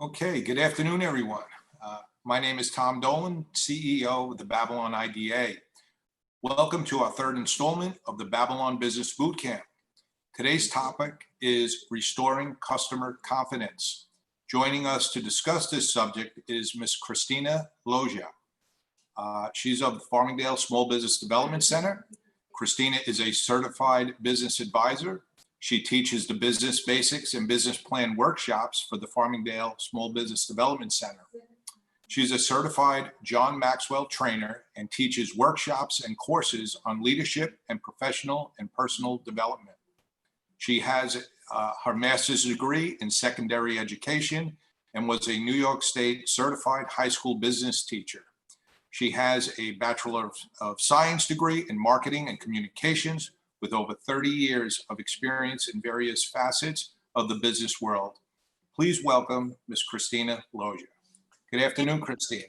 Okay, good afternoon, everyone. My name is Tom Dolan, CEO of the Babylon IDA. Welcome to our third installment of the Babylon Business Bootcamp. Today's topic is restoring customer confidence. Joining us to discuss this subject is Ms. Christina Loja. She's of the Farmingdale Small Business Development Center. Christina is a certified business advisor. She teaches the business basics and business plan workshops for the Farmingdale Small Business Development Center. She's a certified John Maxwell trainer and teaches workshops and courses on leadership and professional and personal development. She has her master's degree in secondary education and was a New York State certified high school business teacher. She has a Bachelor of Science degree in marketing and communications with over 30 years of experience in various facets of the business world. Please welcome Ms. Christina Loja. Good afternoon, Christine.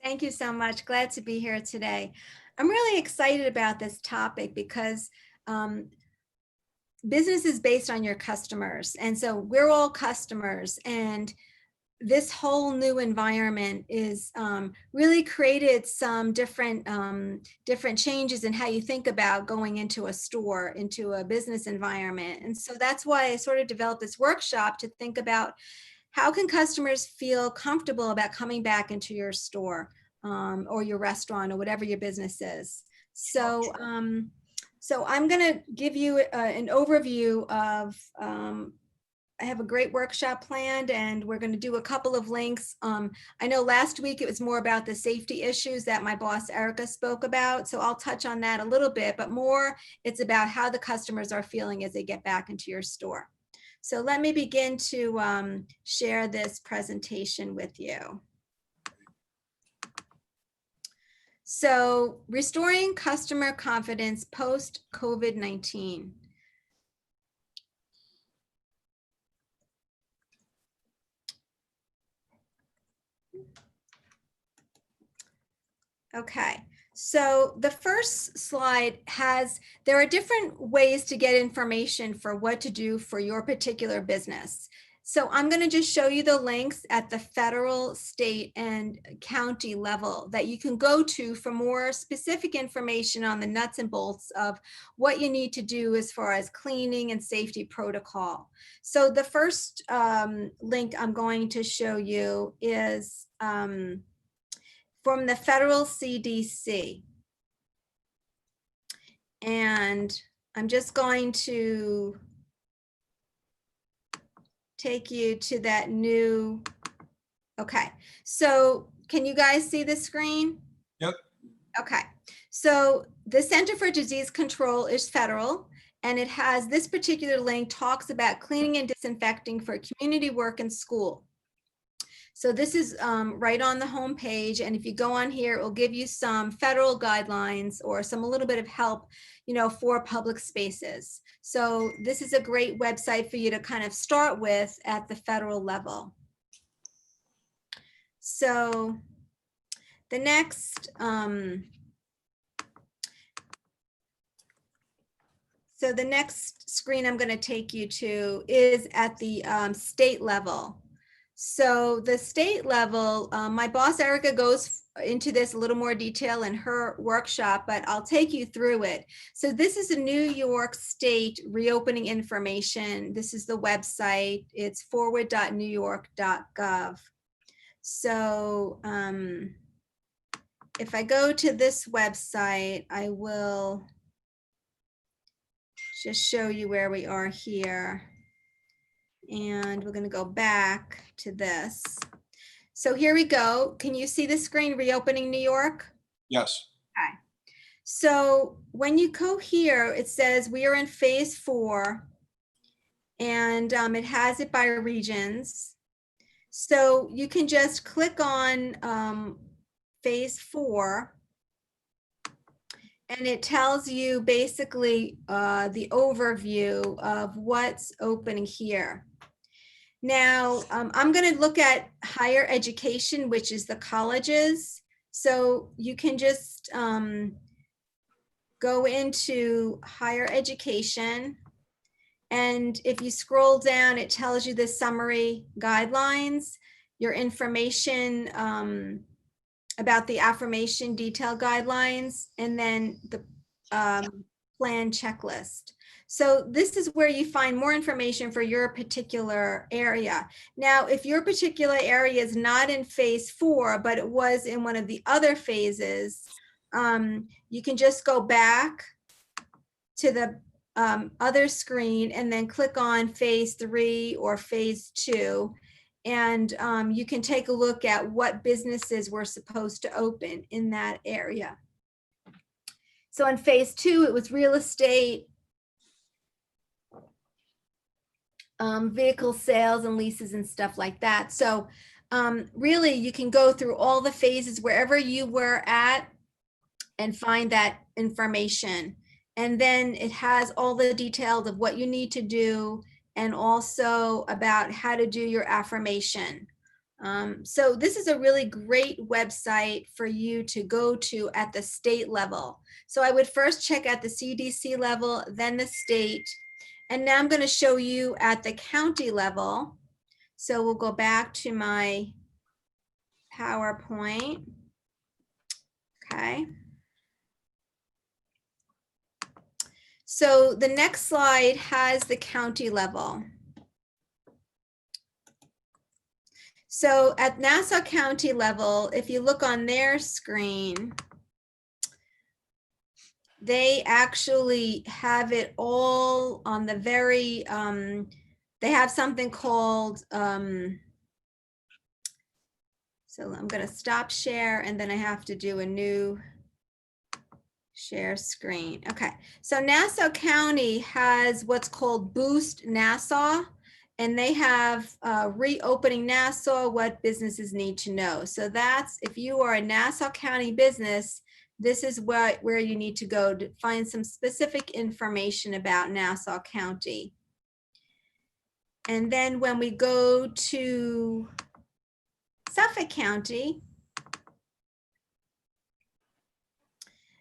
Thank you so much. Glad to be here today. I'm really excited about this topic because business is based on your customers. And so we're all customers, and this whole new environment is really created some different changes in how you think about going into a store, into a business environment. And so that's why I sort of developed this workshop to think about how can customers feel comfortable about coming back into your store or your restaurant or whatever your business is. So, so I'm going to give you an overview of I have a great workshop planned, and we're going to do a couple of links. I know last week it was more about the safety issues that my boss Erica spoke about, so I'll touch on that a little bit, but more it's about how the customers are feeling as they get back into your store. So let me begin to share this presentation with you. So restoring customer confidence post COVID-19. Okay, so the first slide there are different ways to get information for what to do for your particular business. So I'm going to just show you the links at the federal, state, and county level that you can go to for more specific information on the nuts and bolts of what you need to do as far as cleaning and safety protocol. So the first link I'm going to show you is from the federal CDC. And I'm just going to take you to that new, okay. So can you guys see the screen? Yep. Okay, so the Center for Disease Control is federal, and it has this particular link talks about cleaning and disinfecting for community work and school. So this is right on the home page, and if you go on here, it will give you some federal guidelines or a little bit of help, for public spaces. So this is a great website for you to kind of start with at the federal level. So the next, screen I'm going to take you to is at the state level. So the state level, my boss Erica goes into this a little more detail in her workshop, but I'll take you through it. So this is a New York State reopening information. This is the website. It's forward.newyork.gov. So if I go to this website, I will just show you where we are here. And we're going to go back to this. So here we go. Can you see the screen, Reopening New York? Yes. Okay. So when you go here, it says we are in phase 4, and it has it by regions. So you can just click on phase 4, and it tells you basically the overview of what's opening here. Now, I'm going to look at higher education, which is the colleges. So you can just go into higher education. And if you scroll down, it tells you the summary guidelines. your information about the affirmation detail guidelines, and then the plan checklist. So this is where you find more information for your particular area. Now, if your particular area is not in phase 4, but it was in one of the other phases, you can just go back to the other screen and then click on phase 3 or phase 2. And you can take a look at what businesses were supposed to open in that area. So in phase 2, it was real estate, vehicle sales and leases and stuff like that. So really, you can go through all the phases wherever you were at and find that information. And then it has all the details of what you need to do and also about how to do your affirmation. So this is a really great website for you to go to at the state level. So I would first check at the CDC level, then the state. And now I'm going to show you at the county level. So we'll go back to my PowerPoint. Okay. So the next slide has the county level. So at Nassau County level, if you look on their screen, they actually have it all on the very, they have something called, so I'm going to stop share and then I have to do a new share screen. Okay, so Nassau County has what's called Boost Nassau, and they have reopening Nassau, what businesses need to know. So that's, if you are a Nassau County business, this is where you need to go to find some specific information about Nassau County. And then when we go to Suffolk County,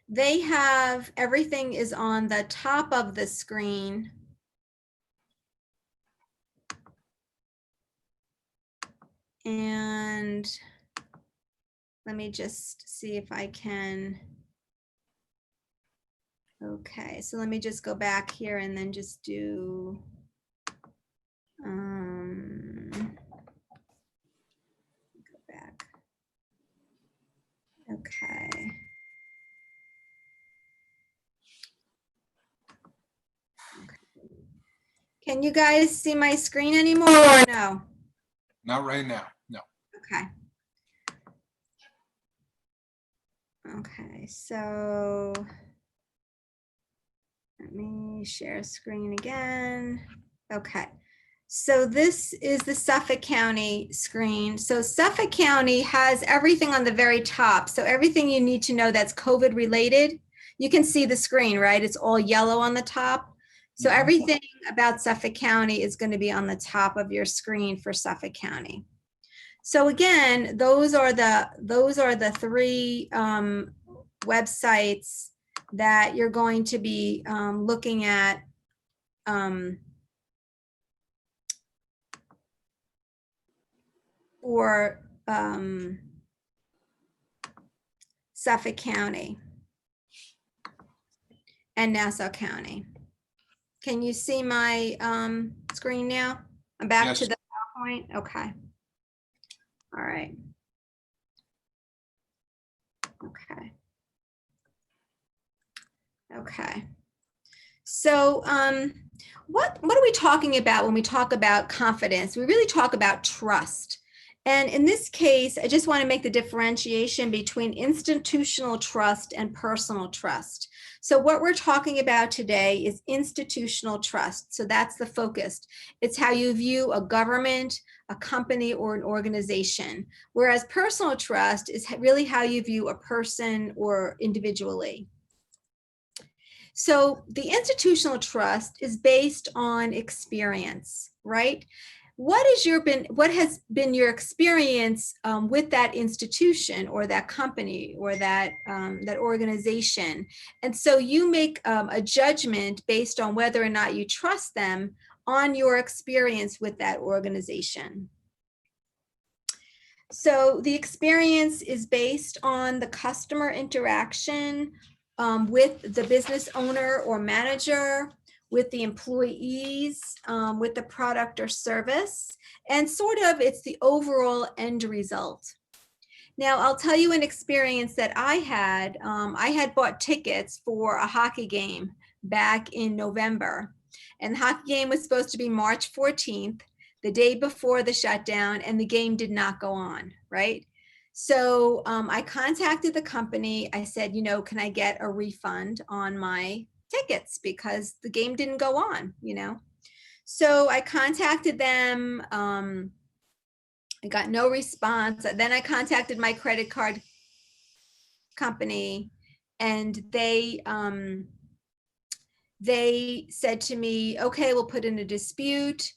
they have, everything is on the top of the screen. And let me just see if I can. Okay, so let me just go back here and then just do, go back. Okay. Can you guys see my screen anymore or no? Not right now, no. Okay. Okay, so let me share screen again. Okay, so this is the Suffolk County screen. So Suffolk County has everything on the very top. So everything you need to know that's COVID related, you can see the screen, right? It's all yellow on the top. So everything about Suffolk County is going to be on the top of your screen for Suffolk County. So again, those are the 3 websites that you're going to be looking at for Suffolk County and Nassau County. Can you see my screen now? I'm back Yes. to the PowerPoint. Okay. All right. Okay. Okay. So what are we talking about when we talk about confidence? We really talk about trust. And in this case, I just want to make the differentiation between institutional trust and personal trust. So what we're talking about today is institutional trust. So that's the focus. It's how you view a government, a company, or an organization. Whereas personal trust is really how you view a person or individually. So the institutional trust is based on experience, right? What has been your experience with that institution or that company or that organization? And so you make a judgment based on whether or not you trust them on your experience with that organization. So the experience is based on the customer interaction with the business owner or manager, with the employees, with the product or service, and sort of it's the overall end result. Now, I'll tell you an experience that I had. I had bought tickets for a hockey game back in November, and the hockey game was supposed to be March 14th, the day before the shutdown, and the game did not go on, right? So I contacted the company. I said, you know, can I get a refund on my tickets because the game didn't go on, you know? So I contacted them. I got no response. Then I contacted my credit card company, and they said to me, okay, we'll put in a dispute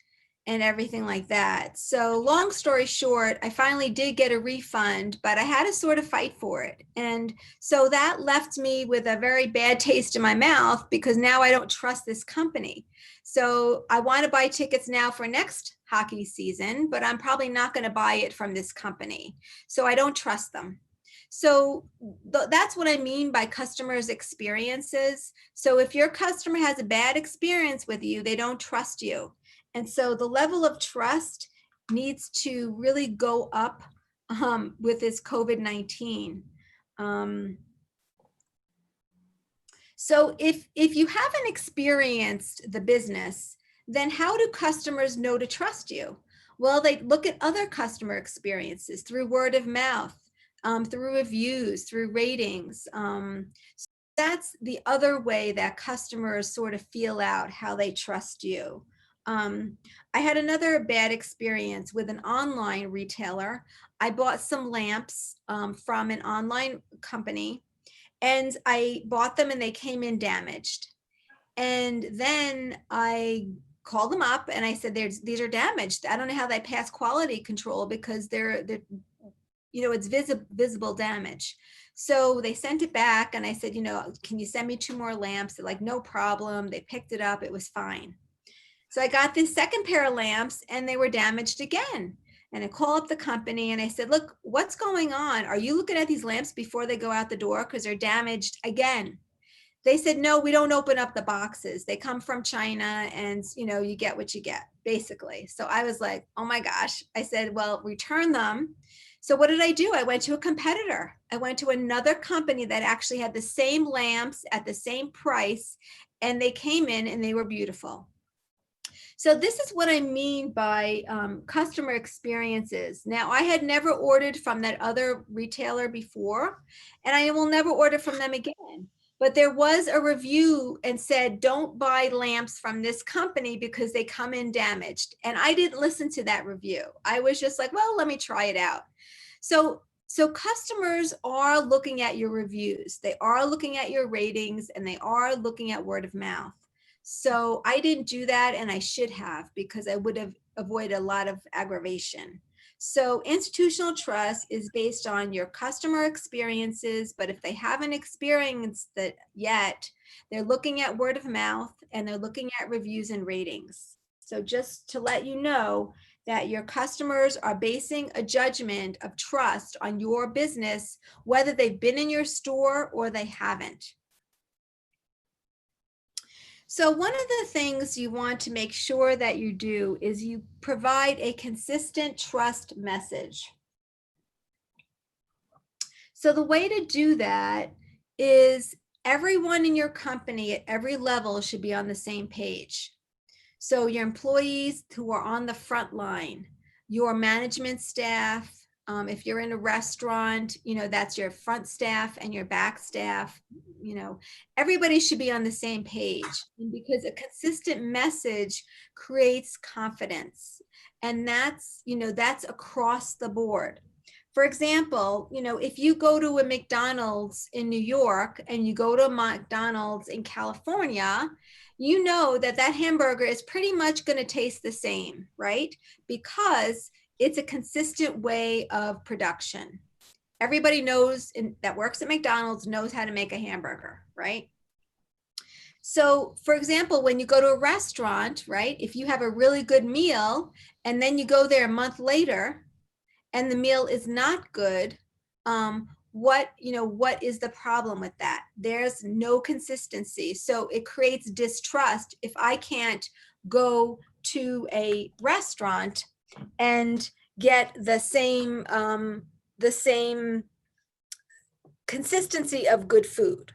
and everything like that. So long story short, I finally did get a refund, but I had to sort of fight for it. And so that left me with a very bad taste in my mouth because now I don't trust this company. So I want to buy tickets now for next hockey season, but I'm probably not going to buy it from this company. So I don't trust them. So that's what I mean by customers' experiences. So if your customer has a bad experience with you, they don't trust you. And so the level of trust needs to really go up with this COVID-19. So if you haven't experienced the business, then how do customers know to trust you? Well, they look at other customer experiences through word of mouth, through reviews, through ratings. That's the other way that customers sort of feel out how they trust you. I had another bad experience with an online retailer. I bought some lamps from an online company, and I bought them and they came in damaged. And then I called them up and I said, these are damaged. I don't know how they pass quality control because they're you know, it's visible damage. So they sent it back and I said, you know, can you send me 2 more lamps? They're like, no problem. They picked it up. It was fine. So I got this second pair of lamps and they were damaged again. And I called up the company and I said, look, what's going on? Are you looking at these lamps before they go out the door? Because they're damaged again. They said, no, we don't open up the boxes. They come from China and, you know, you get what you get, basically. So I was like, oh my gosh. I said, well, return them. So what did I do? I went to a competitor. I went to another company that actually had the same lamps at the same price, and they came in and they were beautiful. So this is what I mean by customer experiences. Now, I had never ordered from that other retailer before, and I will never order from them again. But there was a review and said, don't buy lamps from this company because they come in damaged. And I didn't listen to that review. I was just like, well, let me try it out. So customers are looking at your reviews. They are looking at your ratings, and they are looking at word of mouth. So I didn't do that, and I should have, because I would have avoided a lot of aggravation. So institutional trust is based on your customer experiences, but if they haven't experienced that yet, they're looking at word of mouth and they're looking at reviews and ratings. So just to let you know that your customers are basing a judgment of trust on your business, whether they've been in your store or they haven't. So one of the things you want to make sure that you do is you provide a consistent trust message. So the way to do that is everyone in your company at every level should be on the same page. So your employees who are on the front line, your management staff, if you're in a restaurant, you know, that's your front staff and your back staff, you know, everybody should be on the same page, because a consistent message creates confidence. And that's, you know, that's across the board. For example, you know, if you go to a McDonald's in New York and you go to a McDonald's in California, you know that that hamburger is pretty much going to taste the same, right? Because it's a consistent way of production. Everybody knows that works at McDonald's knows how to make a hamburger, right? So for example, when you go to a restaurant, right, if you have a really good meal and then you go there a month later and the meal is not good, what is the problem with that? There's no consistency. So it creates distrust if I can't go to a restaurant and get the same consistency of good food.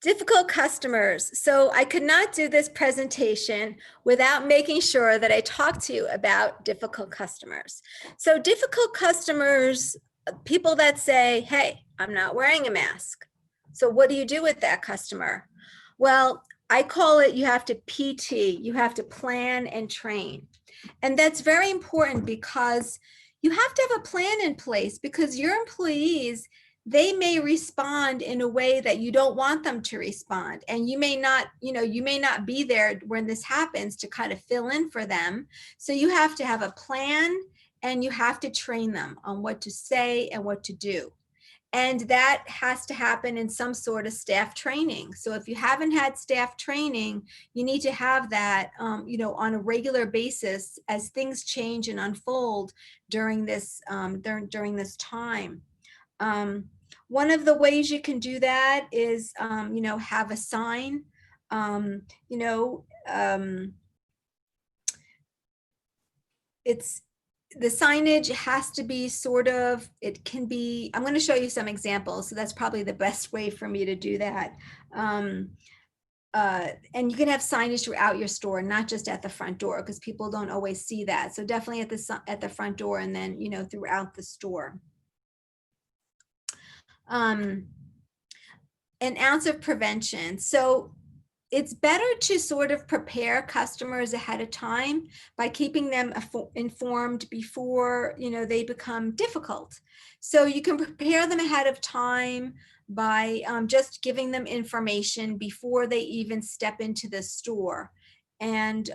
Difficult customers. So I could not do this presentation without making sure that I talk to you about difficult customers. So difficult customers, people that say, hey, I'm not wearing a mask. So what do you do with that customer? Well, I call it, you have to PT, you have to plan and train. And that's very important because you have to have a plan in place, because your employees, they may respond in a way that you don't want them to respond. And you may not be there when this happens to kind of fill in for them. So you have to have a plan and you have to train them on what to say and what to do. And that has to happen in some sort of staff training. So if you haven't had staff training, you need to have that, on a regular basis as things change and unfold during this time. One of the ways you can do that is, have a sign, it's, the signage has to be it can be, I'm going to show you some examples. So that's probably the best way for me to do that. And you can have signage throughout your store, not just at the front door, because people don't always see that. So definitely at the front door, and then, throughout the store. An ounce of prevention. So it's better to sort of prepare customers ahead of time by keeping them informed before, they become difficult. So you can prepare them ahead of time by just giving them information before they even step into the store. And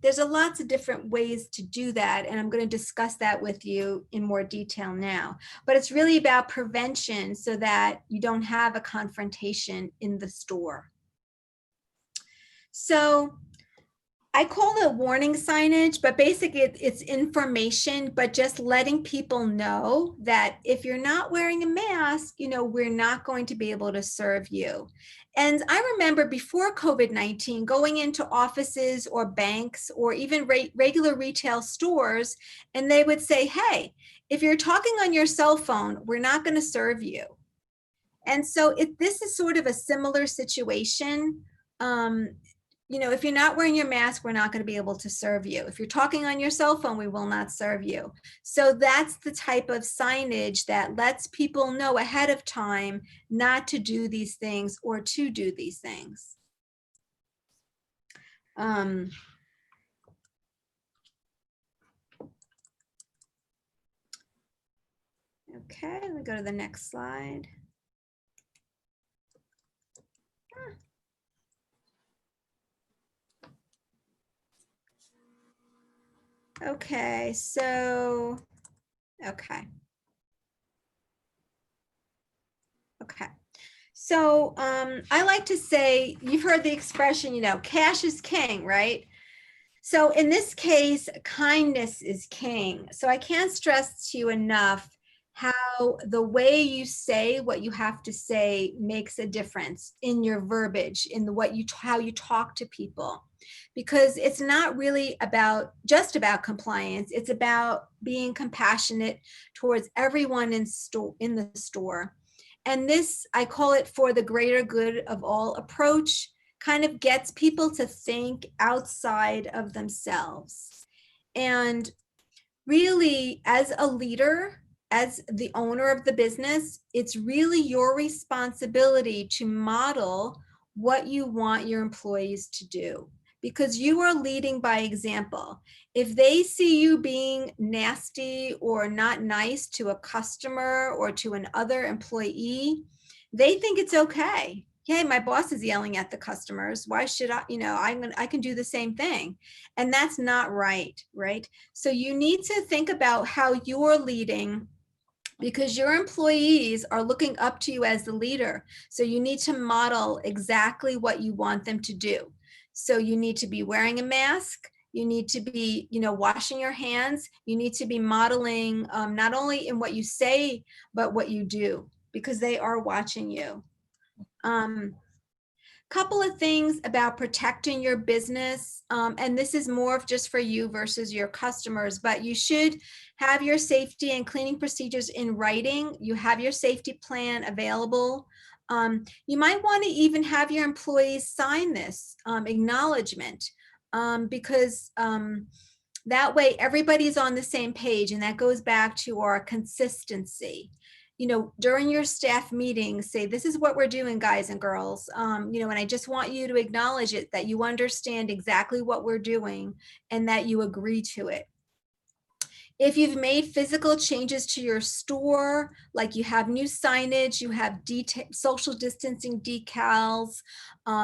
there's lots of different ways to do that. And I'm going to discuss that with you in more detail now. But it's really about prevention so that you don't have a confrontation in the store. So I call it warning signage, but basically it's information, but just letting people know that if you're not wearing a mask, we're not going to be able to serve you. And I remember before COVID-19, going into offices or banks or even regular retail stores, and they would say, hey, if you're talking on your cell phone, we're not going to serve you. And so this is sort of a similar situation. If you're not wearing your mask, we're not going to be able to serve you. If you're talking on your cell phone, we will not serve you. So that's the type of signage that lets people know ahead of time not to do these things or to do these things. Okay, let me go to the next slide. Okay, so, okay. So I like to say, you've heard the expression, cash is king, right? So in this case, kindness is king. So I can't stress to you enough how the way you say what you have to say makes a difference in your verbiage, in how you talk to people. Because it's not really just about compliance. It's about being compassionate towards everyone in the store. And this, I call it for the greater good of all approach, kind of gets people to think outside of themselves. And really, as a leader, as the owner of the business, it's really your responsibility to model what you want your employees to do, because you are leading by example. If they see you being nasty or not nice to a customer or to another employee, they think it's okay. Hey, my boss is yelling at the customers. Why should I, I can do the same thing. And that's not right, right? So you need to think about how you're leading, because your employees are looking up to you as the leader. So you need to model exactly what you want them to do. So you need to be wearing a mask. You need to be, washing your hands. You need to be modeling, not only in what you say, but what you do, because they are watching you. Couple of things about protecting your business, and this is more of just for you versus your customers, but you should have your safety and cleaning procedures in writing. You have your safety plan available. You might want to even have your employees sign this acknowledgement, because that way everybody's on the same page, and that goes back to our consistency. During your staff meetings, say, this is what we're doing, guys and girls. And I just want you to acknowledge it, that you understand exactly what we're doing and that you agree to it. If you've made physical changes to your store, like you have new signage, you have social distancing decals,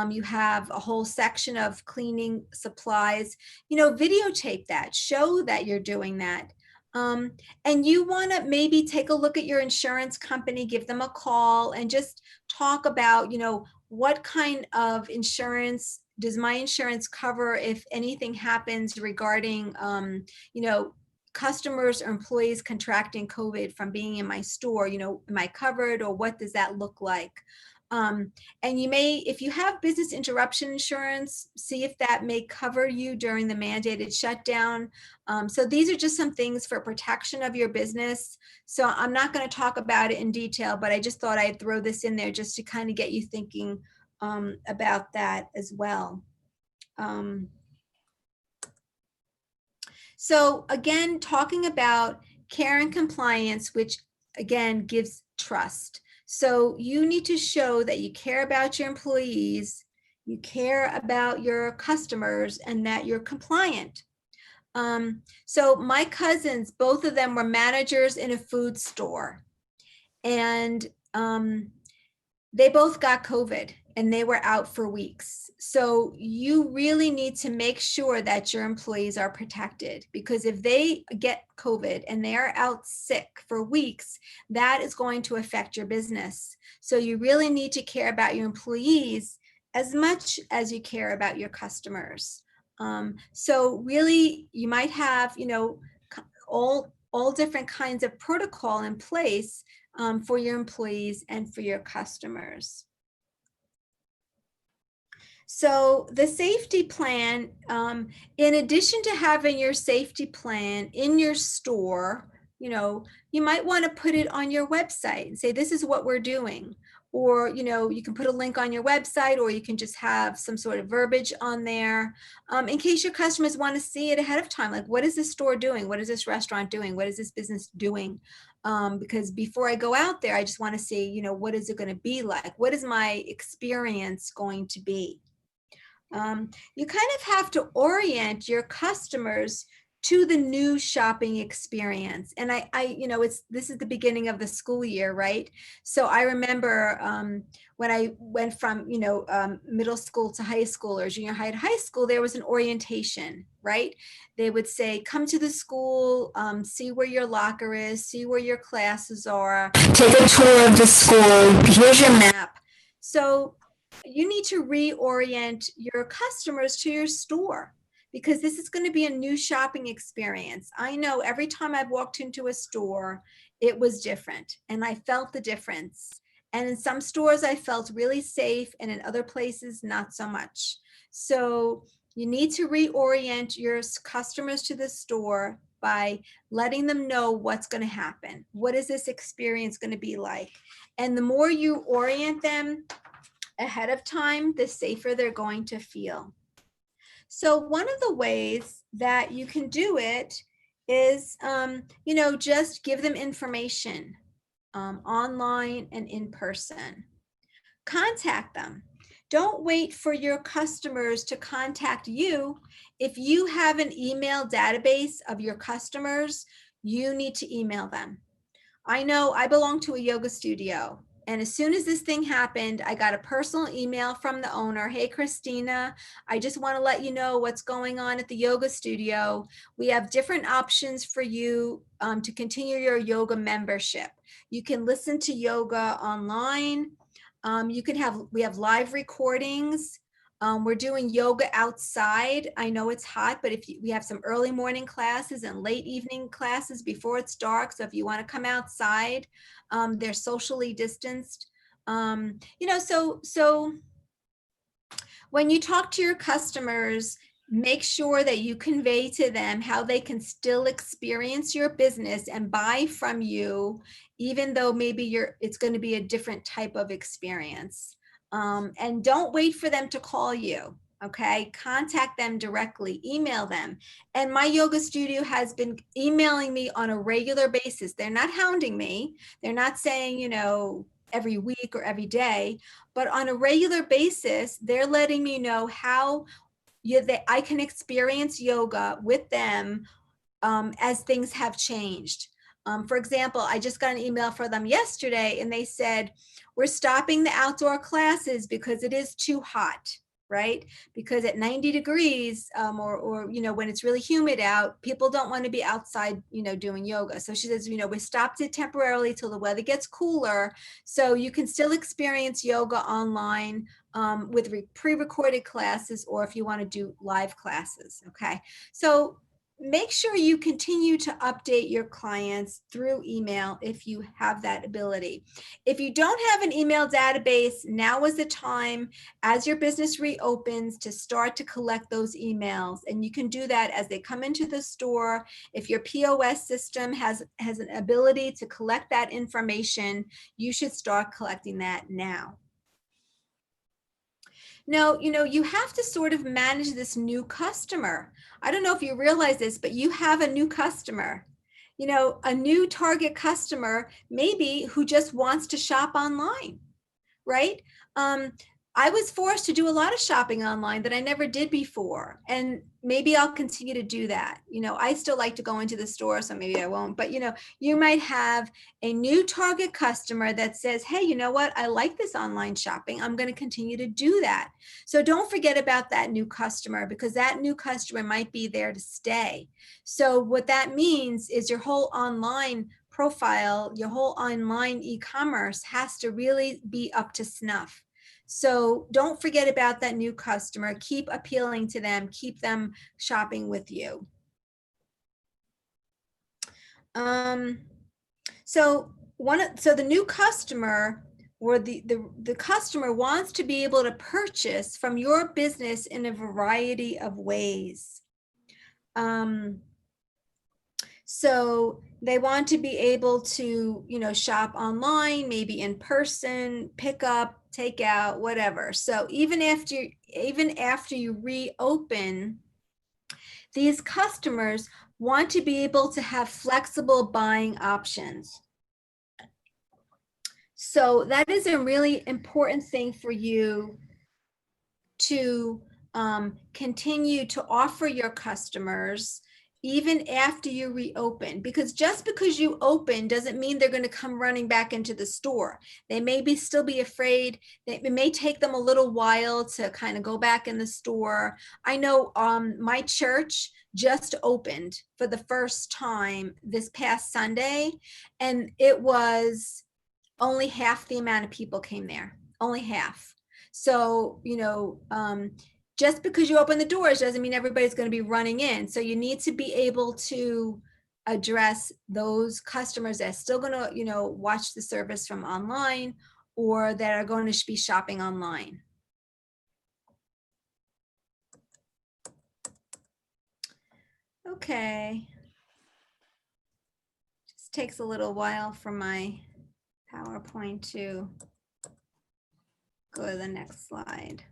you have a whole section of cleaning supplies, videotape that, show that you're doing that. And you want to maybe take a look at your insurance company, give them a call, and just talk about, what kind of insurance does my insurance cover if anything happens regarding, customers or employees contracting COVID from being in my store. Am I covered, or what does that look like? And you may, if you have business interruption insurance, see if that may cover you during the mandated shutdown. So these are just some things for protection of your business. So I'm not going to talk about it in detail, but I just thought I'd throw this in there just to kind of get you thinking about that as well. So again, talking about care and compliance, which again gives trust. So you need to show that you care about your employees, you care about your customers, and that you're compliant. So my cousins, both of them were managers in a food store, and they both got COVID and they were out for weeks. So you really need to make sure that your employees are protected, because if they get COVID and they are out sick for weeks, that is going to affect your business. So you really need to care about your employees as much as you care about your customers. So really, you might have, all different kinds of protocol in place for your employees and for your customers. So the safety plan, in addition to having your safety plan in your store, you might want to put it on your website and say, this is what we're doing. Or, you can put a link on your website, or you can just have some sort of verbiage on there in case your customers want to see it ahead of time. Like, what is this store doing? What is this restaurant doing? What is this business doing? Because before I go out there, I just want to see, what is it going to be like? What is my experience going to be? You kind of have to orient your customers to the new shopping experience. And this is the beginning of the school year, right? So I remember when I went from, middle school to high school, or junior high to high school, there was an orientation, right? They would say, come to the school, see where your locker is, see where your classes are, take a tour of the school, here's your map. So you need to reorient your customers to your store, because this is going to be a new shopping experience. I know every time I've walked into a store, it was different, and I felt the difference. And in some stores, I felt really safe, and in other places, not so much. So you need to reorient your customers to the store by letting them know what's going to happen. What is this experience going to be like? And the more you orient them ahead of time, the safer they're going to feel. So one of the ways that you can do it is, just give them information online and in person. Contact them. Don't wait for your customers to contact you. If you have an email database of your customers, you need to email them. I know I belong to a yoga studio. And as soon as this thing happened, I got a personal email from the owner. Hey, Christina, I just want to let you know what's going on at the yoga studio. We have different options for you to continue your yoga membership. You can listen to yoga online. We have live recordings. We're doing yoga outside. I know it's hot, but we have some early morning classes and late evening classes before it's dark. So if you want to come outside, they're socially distanced. So when you talk to your customers, make sure that you convey to them how they can still experience your business and buy from you, even though maybe it's going to be a different type of experience. And don't wait for them to call you. Okay, contact them directly, email them. And my yoga studio has been emailing me on a regular basis. They're not hounding me. They're not saying, every week or every day, but on a regular basis, they're letting me know how I can experience yoga with them as things have changed. For example, I just got an email for them yesterday and they said, we're stopping the outdoor classes because it is too hot, right? Because at 90 degrees or when it's really humid out, people don't want to be outside, doing yoga. So she says, we stopped it temporarily till the weather gets cooler. So you can still experience yoga online with pre-recorded classes, or if you want to do live classes. Okay. So make sure you continue to update your clients through email if you have that ability. If you don't have an email database, now is the time as your business reopens to start to collect those emails. And you can do that as they come into the store. If your POS system has an ability to collect that information, you should start collecting that now. Now, you have to sort of manage this new customer. I don't know if you realize this, but you have a new customer, a new target customer, maybe who just wants to shop online, right? I was forced to do a lot of shopping online that I never did before. And maybe I'll continue to do that. I still like to go into the store, so maybe I won't. But, you might have a new target customer that says, hey, you know what? I like this online shopping. I'm going to continue to do that. So don't forget about that new customer, because that new customer might be there to stay. So what that means is your whole online profile, your whole online e-commerce has to really be up to snuff. So don't forget about that new customer. Keep appealing to them. Keep them shopping with you. So the new customer, or the customer wants to be able to purchase from your business in a variety of ways. So they want to be able to, shop online, maybe in person, pick up, take out, whatever. So even after you reopen, these customers want to be able to have flexible buying options. So that is a really important thing for you to continue to offer your customers even after you reopen, because just because you open doesn't mean they're going to come running back into the store. They may still be afraid. It may take them a little while to kind of go back in the store. I know my church just opened for the first time this past Sunday, and it was only half the amount of people came there, only half. So, just because you open the doors doesn't mean everybody's going to be running in. So you need to be able to address those customers that are still going to, watch the service from online, or that are going to be shopping online. Okay. Just takes a little while for my PowerPoint to go to the next slide.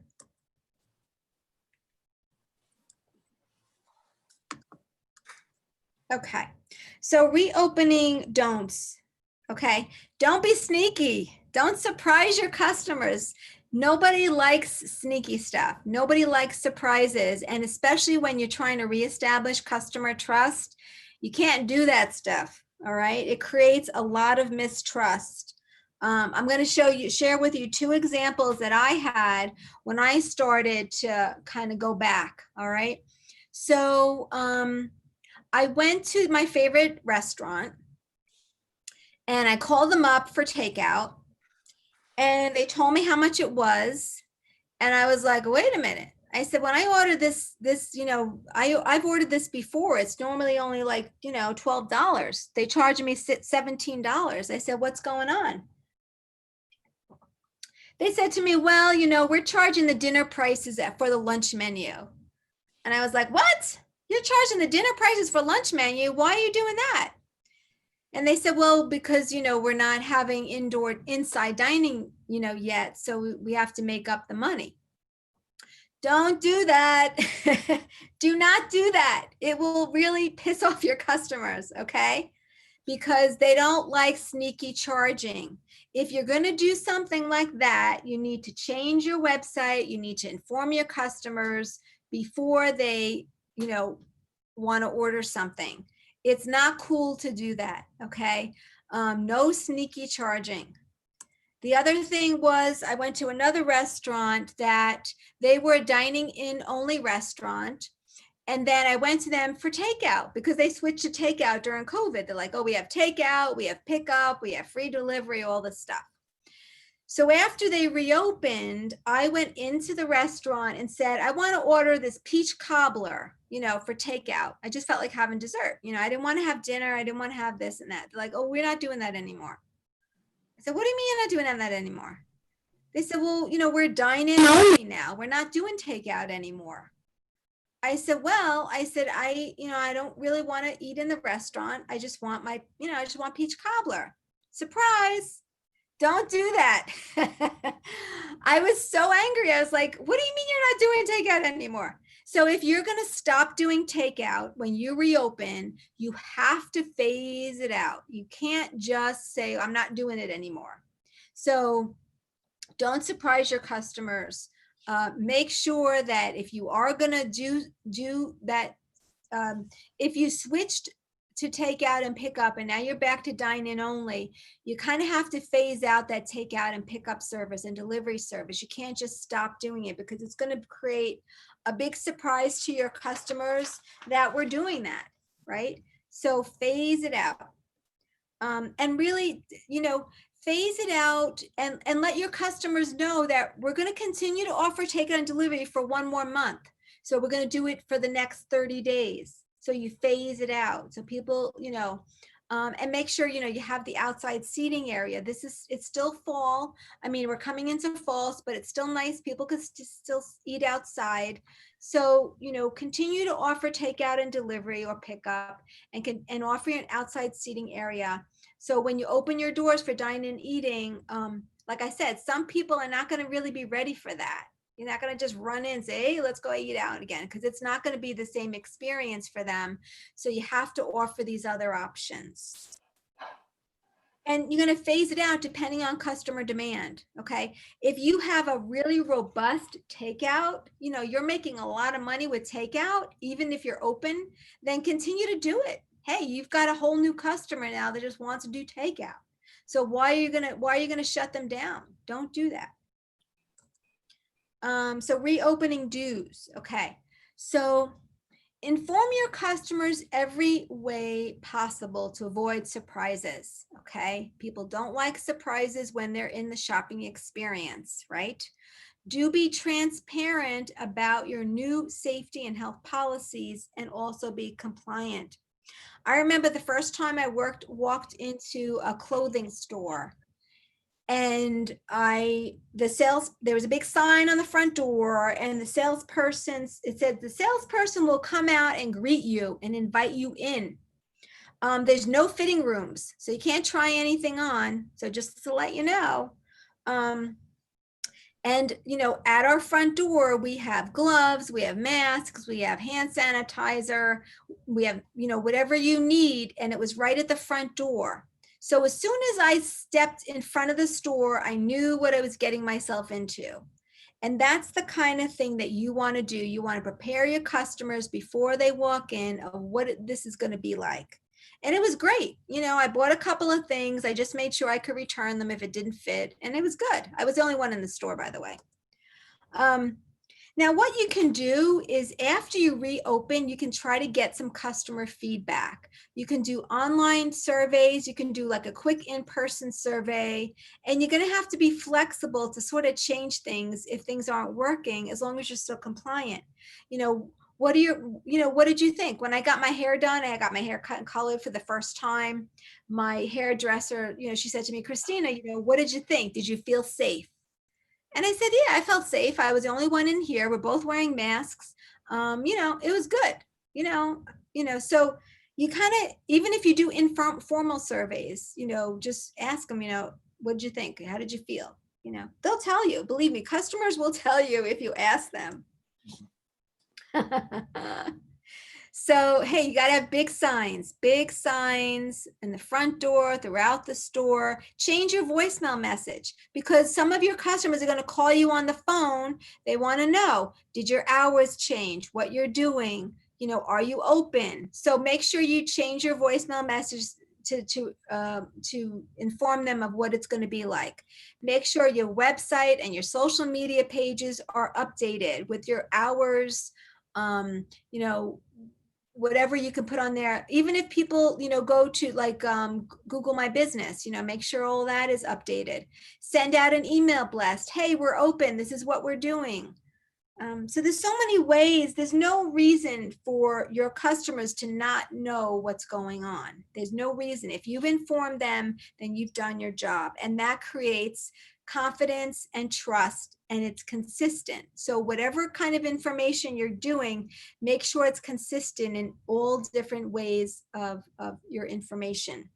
Okay, so reopening don'ts. Okay, don't be sneaky. Don't surprise your customers. Nobody likes sneaky stuff. Nobody likes surprises. And especially when you're trying to reestablish customer trust, you can't do that stuff. All right, it creates a lot of mistrust. I'm going to share with you two examples that I had when I started to kind of go back. All right, so I went to my favorite restaurant and I called them up for takeout, and they told me how much it was. And I was like, wait a minute. I said, when I ordered this, I've ordered this before. It's normally only like, $12. They charged me $17. I said, what's going on? They said to me, well, we're charging the dinner prices for the lunch menu. And I was like, what? You're charging the dinner prices for lunch menu? Why are you doing that? And they said, well, because, we're not having inside dining, yet. So we have to make up the money. Don't do that. Do not do that. It will really piss off your customers, okay? Because they don't like sneaky charging. If you're going to do something like that, you need to change your website. You need to inform your customers before they, want to order something. It's not cool to do that, okay? No sneaky charging. The other thing was I went to another restaurant that they were a dining in only restaurant. And then I went to them for takeout because they switched to takeout during COVID. They're like, oh, we have takeout, we have pickup, we have free delivery, all this stuff. So after they reopened, I went into the restaurant and said, I want to order this peach cobbler, for takeout. I just felt like having dessert. I didn't want to have dinner. I didn't want to have this and that. They're like, oh, we're not doing that anymore. I said, what do you mean you're not doing that anymore? They said, well, we're dine-in only now. We're not doing takeout anymore. I said, well, I don't really want to eat in the restaurant. I just want I just want peach cobbler. Surprise. Don't do that. I was so angry. I was like, what do you mean you're not doing takeout anymore? So if you're going to stop doing takeout when you reopen, you have to phase it out. You can't just say, I'm not doing it anymore. So don't surprise your customers. Make sure that if you are going to do that, if you switched to take out and pick up and now you're back to dine in only, you kind of have to phase out that takeout and pickup service and delivery service. You can't just stop doing it because it's going to create a big surprise to your customers that we're doing that, right? So phase it out. And really, phase it out and let your customers know that we're going to continue to offer takeout and delivery for one more month. So we're going to do it for the next 30 days. So you phase it out. So people, and make sure, you have the outside seating area. It's still fall. I mean, we're coming into fall, but it's still nice. People could still eat outside. So, continue to offer takeout and delivery or pickup and offer an outside seating area. So when you open your doors for dine-in eating, like I said, some people are not going to really be ready for that. You're not going to just run in and say, hey, let's go eat out again, because it's not going to be the same experience for them. So you have to offer these other options. And you're going to phase it out depending on customer demand. Okay. If you have a really robust takeout, you're making a lot of money with takeout, even if you're open, then continue to do it. Hey, you've got a whole new customer now that just wants to do takeout. So why are you going to shut them down? Don't do that. So reopening dues. Okay. So inform your customers every way possible to avoid surprises. Okay. People don't like surprises when they're in the shopping experience, right? Do be transparent about your new safety and health policies and also be compliant. I remember the first time I walked into a clothing store, and there was a big sign on the front door, and it said the salesperson will come out and greet you and invite you in. There's no fitting rooms, so you can't try anything on. So just to let you know, and, at our front door, we have gloves, we have masks, we have hand sanitizer, we have, whatever you need. And it was right at the front door. So as soon as I stepped in front of the store, I knew what I was getting myself into. And that's the kind of thing that you want to do. You want to prepare your customers before they walk in of what this is going to be like. And it was great. I bought a couple of things. I just made sure I could return them if it didn't fit. And it was good. I was the only one in the store, by the way. Now, what you can do is after you reopen, you can try to get some customer feedback. You can do online surveys, you can do like a quick in-person survey, and you're going to have to be flexible to sort of change things if things aren't working, as long as you're still compliant. You know, what do what did you think? When I got my hair done, I got my hair cut and colored for the first time. My hairdresser, she said to me, Christina, what did you think? Did you feel safe? And I said, yeah, I felt safe. I was the only one in here. We're both wearing masks. It was good. So you kind of, even if you do informal surveys, just ask them, what did you think? How did you feel? They'll tell you. Believe me, customers will tell you if you ask them. So, hey, you got to have big signs in the front door, throughout the store. Change your voicemail message, because some of your customers are going to call you on the phone. They want to know, did your hours change? What you're doing? Are you open? So make sure you change your voicemail message to inform them of what it's going to be like. Make sure your website and your social media pages are updated with your hours, whatever you can put on there. Even if people, go to like Google My Business, make sure all that is updated. Send out an email blast. Hey, we're open. This is what we're doing. So there's so many ways. There's no reason for your customers to not know what's going on. There's no reason. If you've informed them, then you've done your job. And that creates confidence and trust, and it's consistent. So whatever kind of information you're doing, make sure it's consistent in all different ways of your information.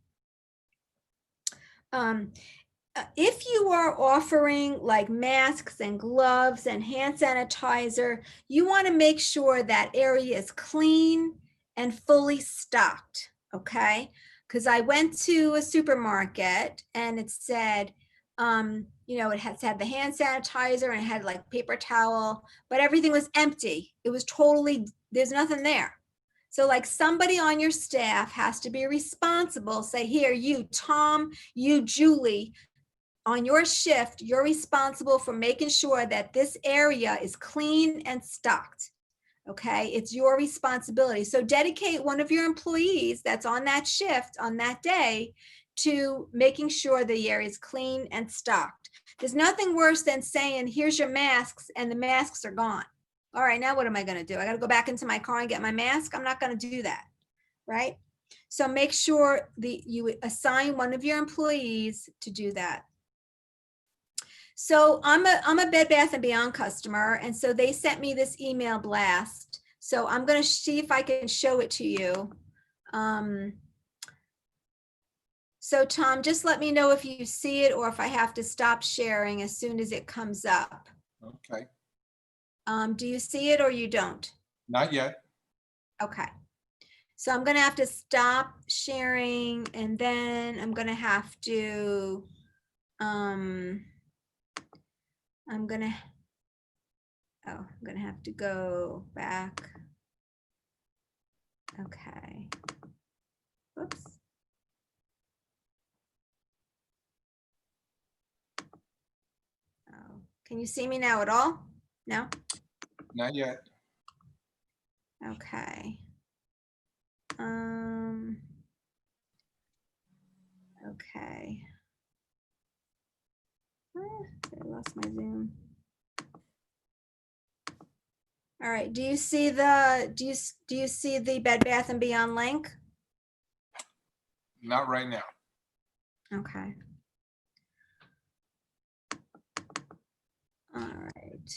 If you are offering like masks and gloves and hand sanitizer, you want to make sure that area is clean and fully stocked, okay? Because I went to a supermarket and it said, it had the hand sanitizer and it had like paper towel, but everything was empty. It was totally, there's nothing there. So like somebody on your staff has to be responsible. Say, here, you, Tom, you, Julie, on your shift, you're responsible for making sure that this area is clean and stocked. Okay, it's your responsibility. So dedicate one of your employees that's on that shift on that day to making sure the area is clean and stocked. There's nothing worse than saying, here's your masks, and the masks are gone. All right, now what am I going to do? I got to go back into my car and get my mask? I'm not going to do that, right? So make sure you assign one of your employees to do that. So I'm a Bed Bath & Beyond customer, and so they sent me this email blast. So I'm going to see if I can show it to you. So Tom, just let me know if you see it or if I have to stop sharing as soon as it comes up. Okay, Do you see it or you don't? not yet. Okay. So I'm going to have to stop sharing, and then I'm going to have to, I'm going to have to go back. Okay. Whoops. Oh, can you see me now at all? No? Not yet. Okay. Okay. I lost my Zoom. All right. Do you see the Bed Bath & Beyond link? Not right now. Okay. All right.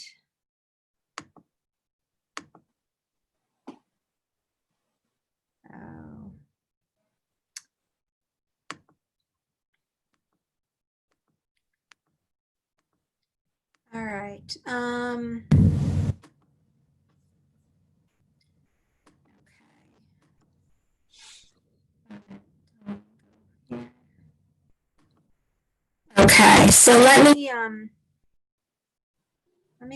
Oh. All right. Okay, so let me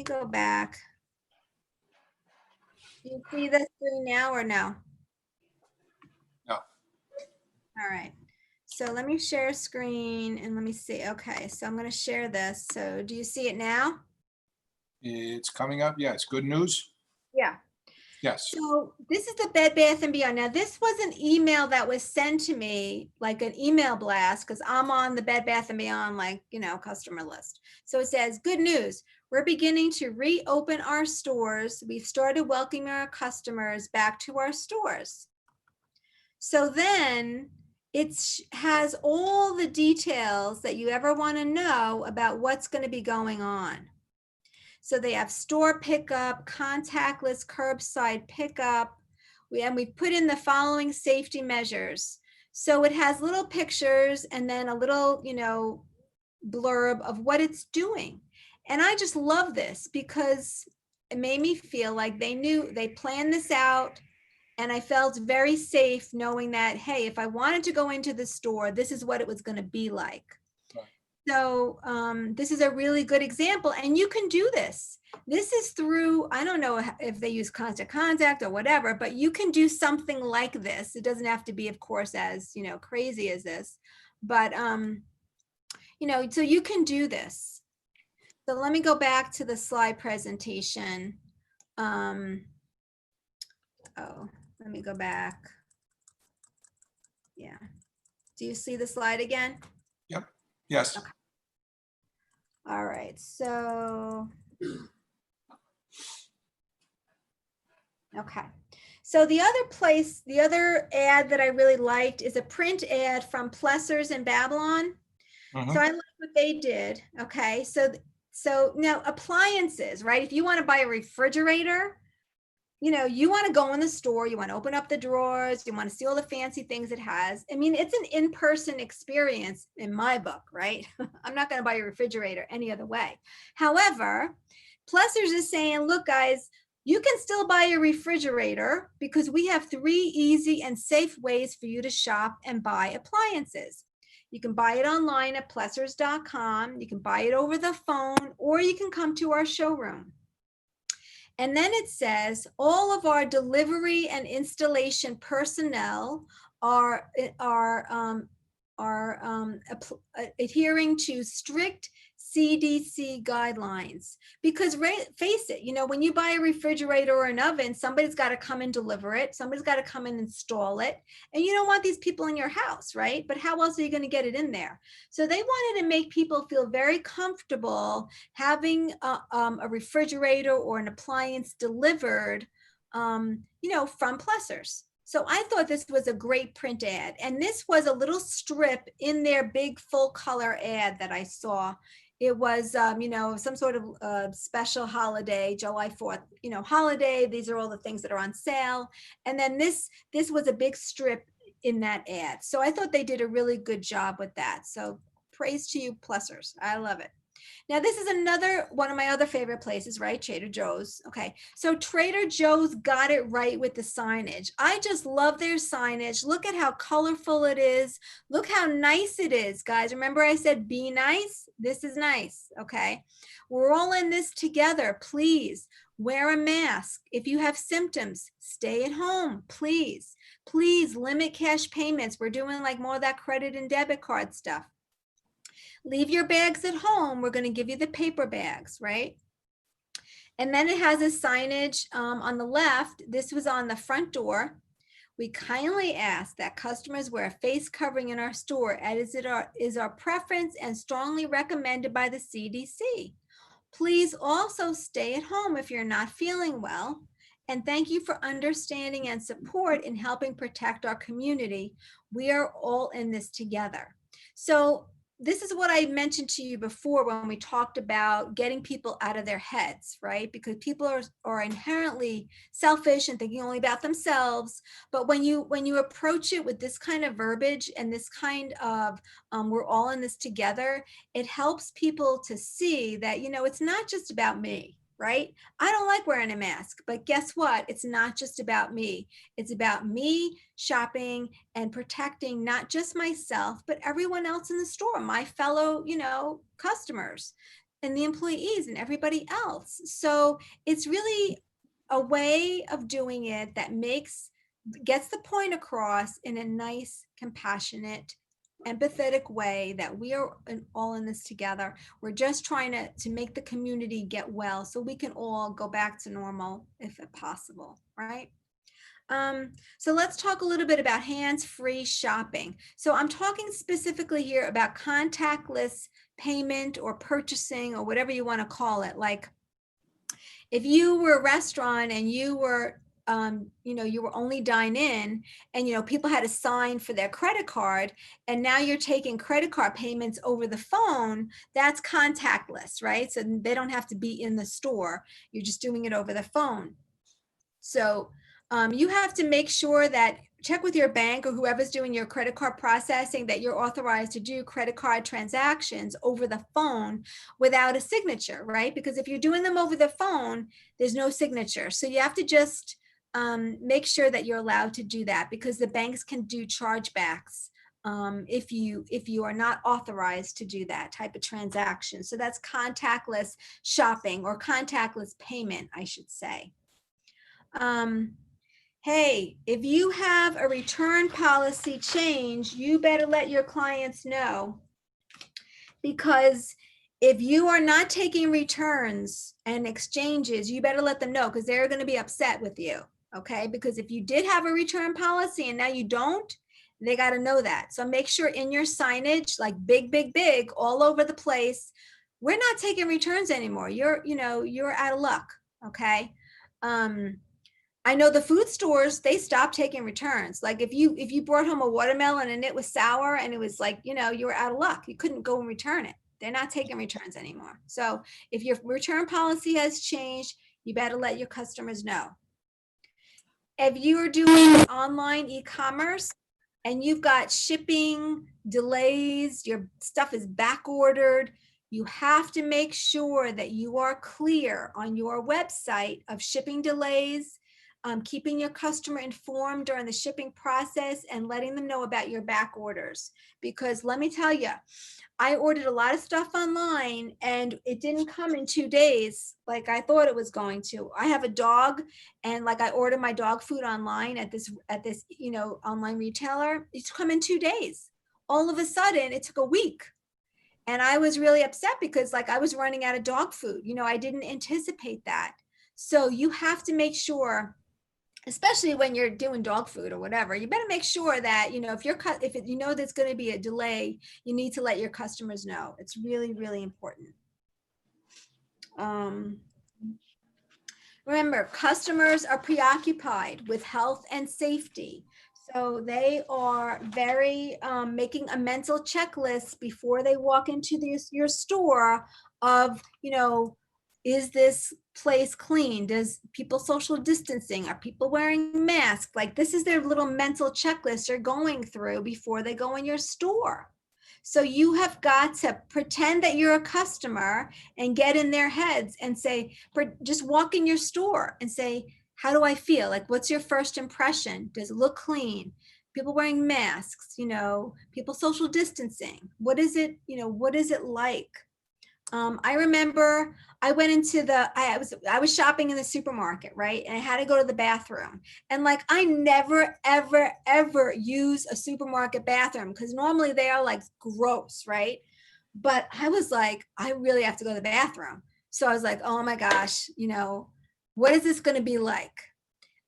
go back. Do you see the screen now or no? No. All right. So let me share screen and let me see. Okay, so I'm going to share this. So do you see it now? It's coming up. Yeah, it's good news. Yeah. Yes. So this is the Bed Bath and Beyond. Now, this was an email that was sent to me, like an email blast, because I'm on the Bed Bath and Beyond, like, customer list. So it says, good news. We're beginning to reopen our stores. We've started welcoming our customers back to our stores. So then has all the details that you ever want to know about what's going to be going on. So they have store pickup, contactless curbside pickup. We put in the following safety measures. So it has little pictures and then a little, blurb of what it's doing. And I just love this because it made me feel like they planned this out. And I felt very safe knowing that, hey, if I wanted to go into the store, this is what it was going to be like. Right. So this is a really good example, and you can do this. This is through, I don't know if they use Constant Contact or whatever, but you can do something like this. It doesn't have to be, of course, as crazy as this, but so you can do this. So let me go back to the slide presentation. Let me go back. Yeah. Do you see the slide again? Yep. Yes. Okay. All right, so, okay. So the other ad that I really liked is a print ad from Plessers in Babylon. Mhm. So I like what they did. Okay, so now appliances, right? If you want to buy a refrigerator, you want to go in the store, you want to open up the drawers, you want to see all the fancy things it has. I mean, it's an in-person experience in my book, right? I'm not going to buy a refrigerator any other way. However, Plessers is saying, look, guys, you can still buy a refrigerator because we have 3 easy and safe ways for you to shop and buy appliances. You can buy it online at plessers.com. You can buy it over the phone, or you can come to our showroom. And then it says all of our delivery and installation personnel are adhering to strict CDC guidelines. Because face it, when you buy a refrigerator or an oven, somebody's got to come and deliver it. Somebody's got to come and install it. And you don't want these people in your house, right? But how else are you going to get it in there? So they wanted to make people feel very comfortable having a refrigerator or an appliance delivered, from Plessers. So I thought this was a great print ad. And this was a little strip in their big full color ad that I saw. It was, some sort of special holiday, July 4th, holiday. These are all the things that are on sale. And then this was a big strip in that ad. So I thought they did a really good job with that. So praise to you, Plessers. I love it. Now, this is another one of my other favorite places, right? Trader Joe's. Okay. So Trader Joe's got it right with the signage. I just love their signage. Look at how colorful it is. Look how nice it is, guys. Remember I said be nice? This is nice. Okay. We're all in this together. Please wear a mask. If you have symptoms, stay at home, please. Please limit cash payments. We're doing like more of that credit and debit card stuff. Leave your bags at home. We're going to give you the paper bags, right? And then it has a signage on the left. This was on the front door. We kindly ask that customers wear a face covering in our store, as it is our preference and strongly recommended by the CDC. Please also stay at home if you're not feeling well. And thank you for understanding and support in helping protect our community. We are all in this together. So this is what I mentioned to you before when we talked about getting people out of their heads, right? Because people are inherently selfish and thinking only about themselves. But when you approach it with this kind of verbiage and this kind of we're all in this together, it helps people to see that, it's not just about me, right? I don't like wearing a mask, but guess what? It's not just about me. It's about me shopping and protecting not just myself, but everyone else in the store, my fellow, customers and the employees and everybody else. So it's really a way of doing it that gets the point across in a nice, compassionate empathetic way that we are all in this together. We're just trying to make the community get well so we can all go back to normal if possible, right? So let's talk a little bit about hands-free shopping. So I'm talking specifically here about contactless payment or purchasing or whatever you want to call it. Like if you were a restaurant and you were you were only dine in and people had to sign for their credit card, and now you're taking credit card payments over the phone. That's contactless, right? So they don't have to be in the store. You're just doing it over the phone. So you have to make sure that check with your bank or whoever's doing your credit card processing that you're authorized to do credit card transactions over the phone without a signature, right? Because if you're doing them over the phone, there's no signature. So you have to just make sure that you're allowed to do that, because the banks can do chargebacks if you are not authorized to do that type of transaction. So that's contactless shopping, or contactless payment, I should say. Hey, if you have a return policy change, you better let your clients know, because if you are not taking returns and exchanges, you better let them know, because they're going to be upset with you. Okay, because if you did have a return policy and now you don't, they got to know that. So make sure in your signage, like big all over the place, we're not taking returns anymore. You're out of luck. Okay. I know the food stores, they stopped taking returns. Like if you brought home a watermelon and it was sour and it was like, you were out of luck. You couldn't go and return it. They're not taking returns anymore. So if your return policy has changed, you better let your customers know. If you're doing online e-commerce and you've got shipping delays, your stuff is back ordered, you have to make sure that you are clear on your website of shipping delays, keeping your customer informed during the shipping process, and letting them know about your back orders. Because let me tell you, I ordered a lot of stuff online and it didn't come in 2 days like I thought it was going to. I have a dog, and like I ordered my dog food online at this online retailer. It's come in 2 days. All of a sudden, it took a week. And I was really upset because like I was running out of dog food. I didn't anticipate that. So you have to make sure, especially when you're doing dog food or whatever, you better make sure that, if you know there's going to be a delay, you need to let your customers know. It's really, really important. Remember, customers are preoccupied with health and safety. So they are very making a mental checklist before they walk into your store of, is this place clean? Does people social distancing? Are people wearing masks? Like this is their little mental checklist they're going through before they go in your store. So you have got to pretend that you're a customer and get in their heads and say, just walk in your store and say, how do I feel? Like, what's your first impression? Does it look clean? People wearing masks, people social distancing. What is it, what is it like? I remember I went into I was shopping in the supermarket, right? And I had to go to the bathroom. And like, I never, ever, ever use a supermarket bathroom because normally they are like gross, right? But I was like, I really have to go to the bathroom. So I was like, oh my gosh, what is this going to be like?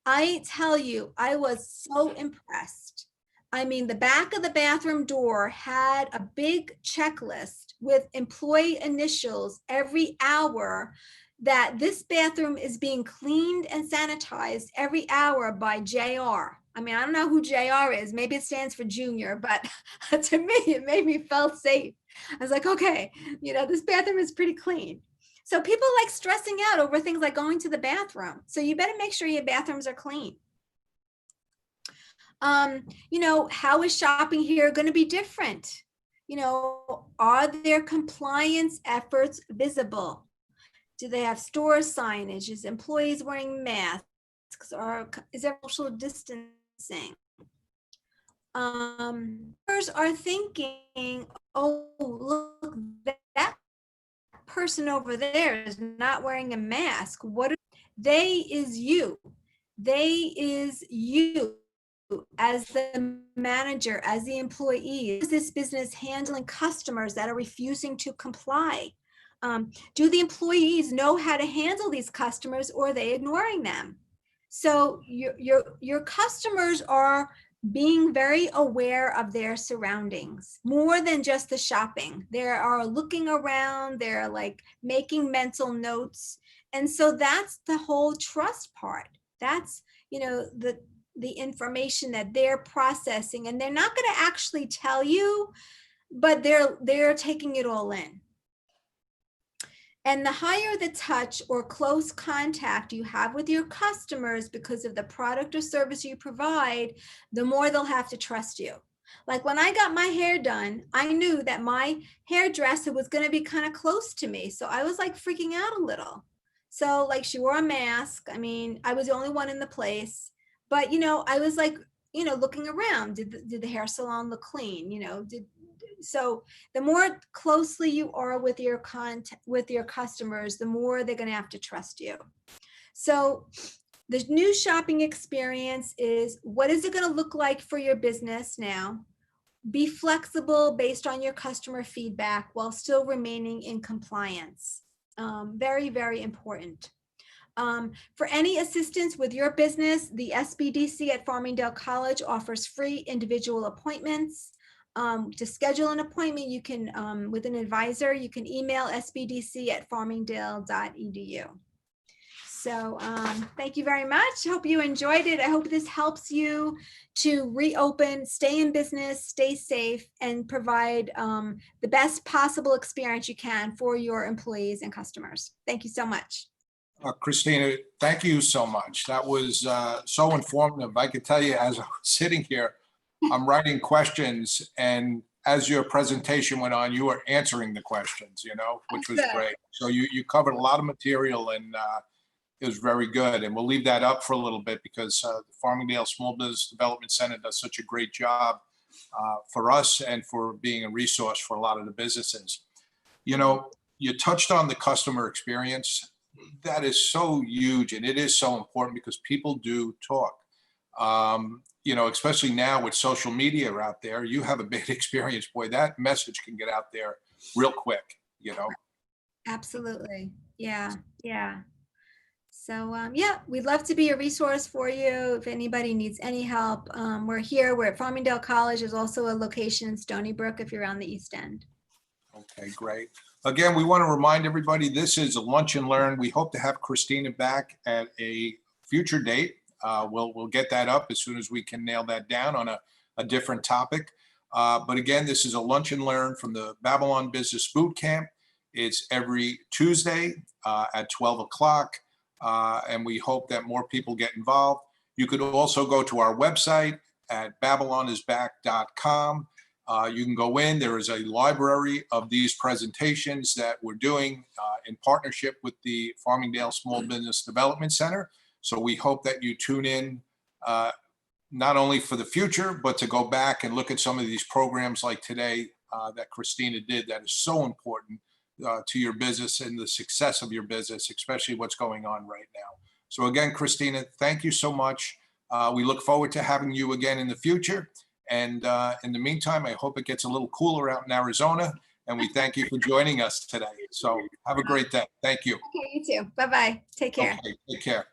I tell you, I was so impressed. I mean, the back of the bathroom door had a big checklist with employee initials every hour that this bathroom is being cleaned and sanitized every hour by JR. I mean, I don't know who JR is. Maybe it stands for junior, but to me, it made me feel safe. I was like, okay, this bathroom is pretty clean. So people like stressing out over things like going to the bathroom. So you better make sure your bathrooms are clean. How is shopping here going to be different? Are their compliance efforts visible? Do they have store signage? Is employees wearing masks? Or is there social distancing? Others are thinking, oh, look, that person over there is not wearing a mask. What are they? Is you. They is you. as the manager, as the employee? Is this business handling customers that are refusing to comply? Do the employees know how to handle these customers, or are they ignoring them? So your customers are being very aware of their surroundings more than just the shopping. They are looking around, they're like making mental notes. And so that's the whole trust part. That's, the information that they're processing, and they're not going to actually tell you, but they're taking it all in. And the higher the touch or close contact you have with your customers because of the product or service you provide, the more they'll have to trust you. Like when I got my hair done, I knew that my hairdresser was going to be kind of close to me. So I was like freaking out a little. So like she wore a mask. I mean, I was the only one in the place, but I was like, looking around. Did the hair salon look clean? So the more closely you are with your customers, the more they're going to have to trust you. So the new shopping experience is, what is it going to look like for your business now? Be flexible based on your customer feedback while still remaining in compliance. Very, very important. For any assistance with your business, the SBDC at Farmingdale College offers free individual appointments. To schedule an appointment, you can, with an advisor, you can email sbdc@farmingdale.edu. So thank you very much. Hope you enjoyed it. I hope this helps you to reopen, stay in business, stay safe, and provide the best possible experience you can for your employees and customers. Thank you so much. Christina, thank you so much. That was so informative. I could tell you, as I was sitting here, I'm writing questions, and as your presentation went on, you were answering the questions, which was great. So you covered a lot of material, and it was very good. And we'll leave that up for a little bit because the Farmingdale Small Business Development Center does such a great job for us and for being a resource for a lot of the businesses. You touched on the customer experience. That is so huge, and it is so important because people do talk. Especially now with social media out there, you have a big experience. Boy, that message can get out there real quick, Absolutely. Yeah. So yeah, we'd love to be a resource for you. If anybody needs any help, we're here. We're at Farmingdale College. There's also a location in Stony Brook if you're on the East End. Okay, great. Again, we want to remind everybody, this is a lunch and learn. We hope to have Christina back at a future date. We'll get that up as soon as we can nail that down on a different topic. But again, this is a lunch and learn from the Babylon Business Boot Camp. It's every Tuesday at 12 o'clock. And we hope that more people get involved. You could also go to our website at babylonisback.com. You can go in. There is a library of these presentations that we're doing in partnership with the Farmingdale Small Business Development Center. So we hope that you tune in not only for the future, but to go back and look at some of these programs like today that Christina did that is so important to your business and the success of your business, especially what's going on right now. So again, Christina, thank you so much. We look forward to having you again in the future. And in the meantime, I hope it gets a little cooler out in Arizona. And we thank you for joining us today. So have a great day. Thank you. Okay, you too. Bye-bye. Take care. Okay, take care.